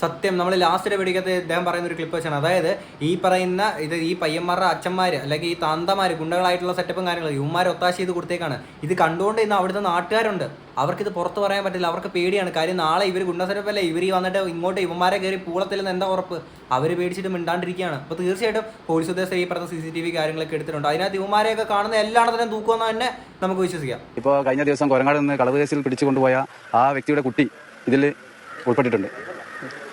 സത്യം, നമ്മൾ ലാസ്റ്റ് വെടിക്കത്ത് ഇദ്ദേഹം പറയുന്ന ഒരു ക്ലിപ്പ് വെച്ചാണ്. അതായത് ഈ പറയുന്ന ഈ പയ്യന്മാരുടെ അച്ഛന്മാർ അല്ലെങ്കിൽ ഈ താന്തമാർ ഗുണ്ടകളായിട്ടുള്ള സെറ്റപ്പും കാര്യങ്ങളും ഇവന്മാരെ ഒത്താശ ചെയ്ത് കൊടുത്തേക്കാണ്. ഇത് കണ്ടുകൊണ്ട് ഇന്ന് അവിടുത്തെ നാട്ടുകാരുണ്ട്, അവർക്കിത് പുറത്ത് പറയാൻ പറ്റില്ല, അവർക്ക് പേടിയാണ്. കാര്യം നാളെ ഇവർ ഗുണ്ട സെറ്റപ്പല്ലേ, ഇവർ വന്നിട്ട് ഇങ്ങോട്ട് ഇവന്മാരെ കയറി പൂളത്തില്ലെന്ന് എന്താ ഉറപ്പ്? അവർ പേടിച്ചിട്ട് മിണ്ടാണ്ടിരിക്കുകയാണ്. അപ്പോൾ തീർച്ചയായിട്ടും പോലീസ് ഉദ്യോഗസ്ഥർ ഈ പറഞ്ഞ CCTV കാര്യങ്ങളൊക്കെ എടുത്തിട്ടുണ്ട്. അതിനകത്ത് ഇവന്മാരെയൊക്കെ കാണുന്ന എല്ലായിടത്തിനും തൂക്കുമെന്ന് തന്നെ നമുക്ക് വിശ്വസിക്കാം. ഇപ്പോൾ കഴിഞ്ഞ ദിവസം കൊരങ്ങാട് നിന്ന് കളവ് കേസിൽ പിടിച്ചുകൊണ്ടുപോയ ആ വ്യക്തിയുടെ കുട്ടി ഇതിൽ ഉൾപ്പെട്ടിട്ടുണ്ട്.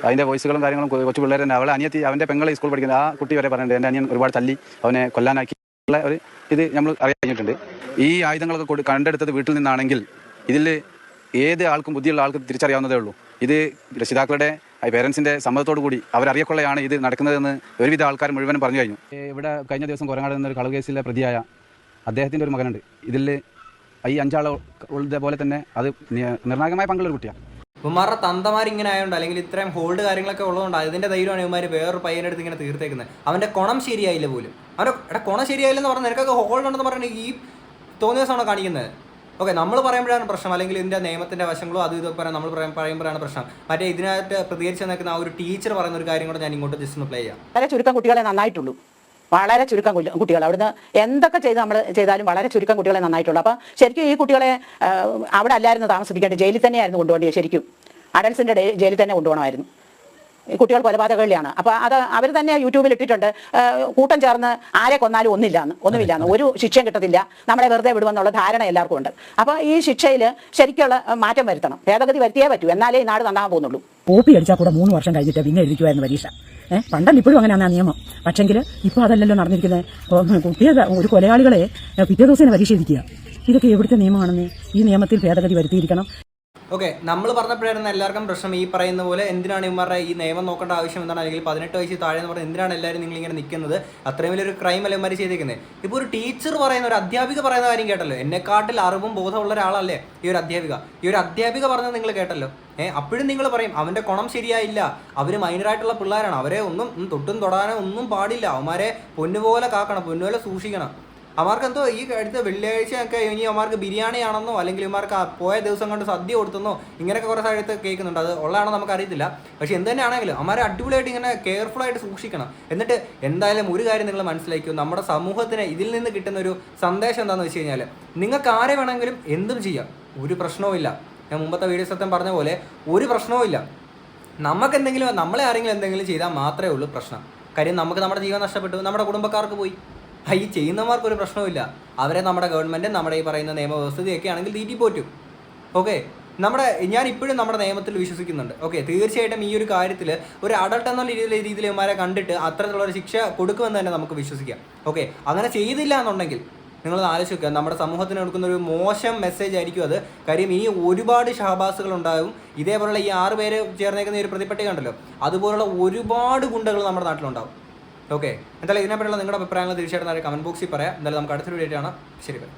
അതിൻ്റെ വോയിസുകളും കാര്യങ്ങളും കൊച്ചു പിള്ളേർ തന്നെ, അവളെ അനിയത്തി, അവൻ്റെ പെങ്ങളെ സ്കൂൾ പഠിക്കുന്നത് ആ കുട്ടി വരെ പറഞ്ഞിട്ടുണ്ട്, എൻ്റെ അനിയൻ ഒരുപാട് തല്ലി അവനെ കൊല്ലാനാക്കി ഉള്ള ഒരു ഇത് നമ്മൾ അറിയാൻ കഴിഞ്ഞിട്ടുണ്ട്. ഈ ആയുധങ്ങളൊക്കെ കണ്ടെടുത്തത് വീട്ടിൽ നിന്നാണെങ്കിൽ ഇതിൽ ഏത് ആൾക്കും ബുദ്ധിയുള്ള ആൾക്ക് തിരിച്ചറിയാവുന്നതേ ഉള്ളൂ. ഇത് രക്ഷിതാക്കളുടെ പേരൻസിൻ്റെ സമ്മതത്തോടു കൂടി അവരറിയക്കൊള്ളയാണ് ഇത് നടക്കുന്നതെന്ന് ഒരുവിധ ആൾക്കാർ മുഴുവനും പറഞ്ഞു കഴിഞ്ഞു. ഇവിടെ കഴിഞ്ഞ ദിവസം കൊരങ്ങാട് നിന്നൊരു കളവ് കേസിലെ പ്രതിയായ അദ്ദേഹത്തിൻ്റെ ഒരു മകനുണ്ട്. ഇതിൽ ഈ 5 ആളുടെ പോലെ തന്നെ അത് നിർണായകമായ പങ്കുള്ളൊരു കുട്ടിയാണ്. ഇവന്മാരുടെ തന്തമാരിങ്ങനെ ആയതുകൊണ്ട് അല്ലെങ്കിൽ ഇത്രയും ഹോൾഡ് കാര്യങ്ങളൊക്കെ ഉള്ളതുകൊണ്ട് അതിൻ്റെ ധൈര്യമാണ് ഇവന്മാർ വേറൊരു പയ്യൻ്റെ അടുത്ത് ഇങ്ങനെ തീർത്തേക്കുന്നത്. അവൻ്റെ കുണം ശരിയായില്ല പോലും. അവൻ്റെ കുണം ശരിയായില്ലെന്ന് പറഞ്ഞാൽ നിനക്കൊക്കെ ഹോൾഡ് ഉണ്ടെന്ന് പറഞ്ഞാൽ ഈ തോന്നിയ ദിവസമാണോ കാണിക്കുന്നത്? ഓക്കെ, നമ്മൾ പറയുമ്പോഴാണ് പ്രശ്നം, അല്ലെങ്കിൽ ഇതിൻ്റെ നിയമത്തിൻ്റെ വശങ്ങളോ അത് ഇതൊക്കെ പറയാം നമ്മൾ പറയുമ്പോഴാണ് പ്രശ്നം. മറ്റേ ഇതിനകത്ത് പ്രതികരിച്ച് നിൽക്കുന്ന ആ ഒരു ടീച്ചർ പറയുന്ന ഒരു കാര്യം കൂടെ ഞാൻ ഇങ്ങോട്ട് ജസ്റ്റ് ഒന്ന് പ്ലേ ചെയ്യാം. വളരെ ചുരുക്കം കുട്ടികളെ നന്നായിട്ടുള്ളൂ, വളരെ ചുരുക്കം കുട്ടികൾ. അവിടുന്ന് എന്തൊക്കെ ചെയ്താലും വളരെ ചുരുക്കം കുട്ടികളെ നന്നായിട്ടുള്ളൂ. അപ്പം ശരിക്കും ഈ കുട്ടികളെ അവിടെ അല്ലായിരുന്നു താമസിപ്പിക്കേണ്ടത്, ജയിലിൽ തന്നെയായിരുന്നു കൊണ്ടുപോകേണ്ടത്. ശരിക്കും അഡൽസിൻ്റെ ജയിലിൽ തന്നെ കൊണ്ടുപോകണമായിരുന്നു. കുട്ടികൾ കൊലപാതകളിലാണ്. അപ്പോൾ അത് അവർ തന്നെ യൂട്യൂബിൽ ഇട്ടിട്ടുണ്ട്, കൂട്ടം ചേർന്ന് ആരെ കൊന്നാലും ഒന്നുമില്ലാന്ന്, ഒരു ശിക്ഷയും കിട്ടത്തില്ല, നമ്മളെ വെറുതെ വിടുമെന്നുള്ള ധാരണ എല്ലാവർക്കും ഉണ്ട്. അപ്പോൾ ഈ ശിക്ഷയിൽ ശരിക്കുള്ള മാറ്റം വരുത്തണം, ഭേദഗതി വരുത്തിയേ പറ്റൂ, എന്നാലേ ഈ നാട് നന്നാകാൻ പോകുന്നുള്ളൂ. കോപ്പി അടിച്ചാൽ കൂടെ 3 വർഷം കഴിഞ്ഞിട്ട് പിന്നെ എഴുതിക്കുമായിരുന്നു പരീക്ഷ. പണ്ടല്ല, ഇപ്പോഴും അങ്ങനെയാണ് ആ നിയമം. പക്ഷെങ്കിൽ ഇപ്പോൾ അതല്ലല്ലോ നടന്നിരിക്കുന്നത്. കുട്ടിയെ ഒരു കൊലയാളികളെ പിറ്റേ ദിവസം പരീക്ഷ എഴുതിക്കുക, ഇതൊക്കെ എവിടുത്തെ നിയമമാണെന്ന് ഈ നിയമത്തിൽ ഭേദഗതി വരുത്തിയിരിക്കണം. ഓക്കെ, നമ്മൾ പറഞ്ഞപ്പോഴായിരുന്നു എല്ലാവർക്കും പ്രശ്നം ഈ പറയുന്ന പോലെ എന്തിനാണ് ഇവന്മാരുടെ ഈ നിയമം നോക്കേണ്ട ആവശ്യം എന്താണ്, അല്ലെങ്കിൽ 18 വയസ്സിൽ താഴെ എന്ന് പറഞ്ഞാൽ എന്തിനാണ് എല്ലാവരും നിങ്ങളിങ്ങനെ നിൽക്കുന്നത്? അത്രയും വലിയൊരു ക്രൈം അല്ലേ ഇവന്മാർ ചെയ്തേക്കുന്നത്. ഇപ്പോൾ ഒരു ടീച്ചർ പറയുന്ന, ഒരു അധ്യാപിക പറയുന്ന കാര്യം കേട്ടല്ലോ. എന്നെക്കാട്ടിൽ അറിവും ബോധമുള്ള ഒരാളല്ലേ ഈ ഒരു അധ്യാപിക പറഞ്ഞത് നിങ്ങൾ കേട്ടല്ലോ. അപ്പോഴും നിങ്ങൾ പറയും അവൻ്റെ കുണം ശരിയായില്ല, അവർ മൈനറായിട്ടുള്ള പിള്ളേരാണ്, അവരെ ഒന്നും തൊട്ടും തൊടാനോ ഒന്നും പാടില്ല, അവന്മാരെ പൊന്നുപോലെ കാക്കണം, പൊന്നുപോലെ സൂക്ഷിക്കണം. അവർക്ക് എന്തോ ഈ അടുത്ത വെള്ളിയാഴ്ചയൊക്കെ ഇനി അവർക്ക് ബിരിയാണി ആണെന്നോ അല്ലെങ്കിൽ ഇവർക്ക് പോയ ദിവസം കൊണ്ട് സദ്യ കൊടുത്തെന്നോ ഇങ്ങനെയൊക്കെ കുറേ സ്ഥലത്ത് കേൾക്കുന്നുണ്ട്. അത് ഉള്ളതാണോ നമുക്കറിയത്തില്ല. പക്ഷെ എന്ത് തന്നെ ആണെങ്കിലും അവരെ അടിപൊളിയായിട്ട് ഇങ്ങനെ കെയർഫുൾ ആയിട്ട് സൂക്ഷിക്കണം. എന്നിട്ട് എന്തായാലും ഒരു കാര്യം നിങ്ങൾ മനസ്സിലാക്കും, നമ്മുടെ സമൂഹത്തിന് ഇതിൽ നിന്ന് കിട്ടുന്ന ഒരു സന്ദേശം എന്താണെന്ന് വെച്ച് കഴിഞ്ഞാൽ നിങ്ങൾക്ക് ആരെ വേണമെങ്കിലും എന്തും ചെയ്യാം, ഒരു പ്രശ്നവുമില്ല. ഞാൻ മുമ്പത്തെ വീഡിയോ സത്യം പറഞ്ഞ പോലെ ഒരു പ്രശ്നവുമില്ല. നമുക്കെന്തെങ്കിലും നമ്മളെ ആരെങ്കിലും എന്തെങ്കിലും ചെയ്താൽ മാത്രമേ ഉള്ളൂ പ്രശ്നം. കാര്യം നമുക്ക് നമ്മുടെ ജീവൻ നഷ്ടപ്പെട്ടു, നമ്മുടെ കുടുംബക്കാർക്ക് പോയി. ഈ ചെയ്യുന്നവർക്ക് ഒരു പ്രശ്നവുമില്ല. അവരെ നമ്മുടെ ഗവൺമെൻറ് നമ്മുടെ ഈ പറയുന്ന നിയമവ്യവസ്ഥയൊക്കെ ആണെങ്കിൽ തീറ്റിപ്പോറ്റും. ഓക്കെ, ഞാൻ ഇപ്പോഴും നമ്മുടെ നിയമത്തിൽ വിശ്വസിക്കുന്നുണ്ട്. ഓക്കെ, തീർച്ചയായിട്ടും ഈ ഒരു കാര്യത്തിൽ ഒരു അഡൾട്ട് എന്നുള്ള രീതിയിൽ ഇവന്മാരെ കണ്ടിട്ട് അത്തരത്തിലുള്ള ഒരു ശിക്ഷ കൊടുക്കുമെന്ന് തന്നെ നമുക്ക് വിശ്വസിക്കാം. ഓക്കെ, അങ്ങനെ ചെയ്തില്ല എന്നുണ്ടെങ്കിൽ നിങ്ങൾ ആലോചിക്കുക, നമ്മുടെ സമൂഹത്തിന് കൊടുക്കുന്ന ഒരു മോശം മെസ്സേജ് ആയിരിക്കും അത്. കാര്യം ഇനി ഒരുപാട് ഷഹബാസുകൾ ഉണ്ടാകും. ഇതേപോലുള്ള ഈ 6 പേര് ചേർന്നേക്കുന്ന ഒരു പ്രതിപട്ടിക ഉണ്ടല്ലോ, അതുപോലുള്ള ഒരുപാട് ഗുണ്ടകൾ നമ്മുടെ നാട്ടിലുണ്ടാവും. ഓക്കെ, എന്തായാലും ഇതിനെപ്പറ്റിയുള്ള നിങ്ങളുടെ അഭിപ്രായങ്ങൾ തീർച്ചയായിട്ടും കമന്റ് ബോക്സിൽ പറയാം. എന്തായാലും നമുക്ക് അടുത്തൊരു വീഡിയോ ആണ്. ശരി, ബൈ.